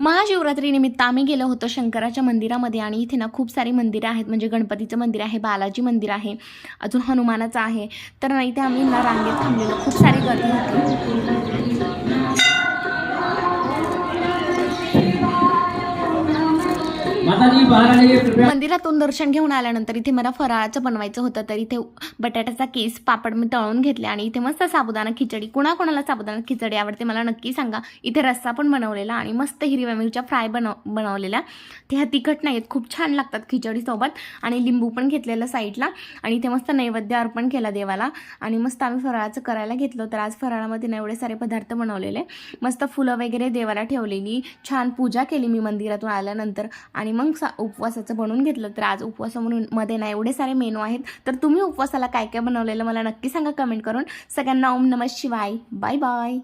महाशिवरात्रीनिमित्त आम्ही गेलो होतो शंकराच्या मंदिरामध्ये आणि इथे ना खूप सारी मंदिरं आहेत. म्हणजे गणपतीचं मंदिर आहे, बालाजी मंदिर आहे, अजून हनुमानाचं आहे. तर इथे आम्ही ना रांगेत थांबलेलो, खूप सारी गर्दी होती. मंदिरातून दर्शन घेऊन आल्यानंतर इथे मला फराळाचं बनवायचं होतं. तर इथे बटाट्याचा केस पापड मी तळून घेतले आणि इथे मस्त साबुदाणा खिचडी, कुणाकोणाला साबुदाणा खिचडी आवडते मला नक्की सांगा. इथे रस्सा पण बनवलेला आणि मस्त हिरव्या मिरच्या फ्राय बनवलेल्या. त्या तिखट नाहीत, खूप छान लागतात खिचडीसोबत. आणि लिंबू पण घेतलेलं साईडला आणि इथे मस्त नैवेद्य अर्पण केला देवाला. आणि मस्त आम्ही फराळाचं करायला घेतलं. तर आज फराळामध्ये ना एवढे सारे पदार्थ बनवलेले, मस्त फुलं वगैरे देवाला ठेवलेली, छान पूजा केली मी मंदिरातून आल्यानंतर आणि मग उपवासाचं बनवून घेतलं. तर आज उपवास म्हणून मध्ये ना एवढे सारे मेनू आहेत. तर तुम्ही उपवासाला काय काय बनवलेलं मला नक्की सांगा कमेंट करून. सगळ्यांना ओम नमः शिवाय. Bye bye.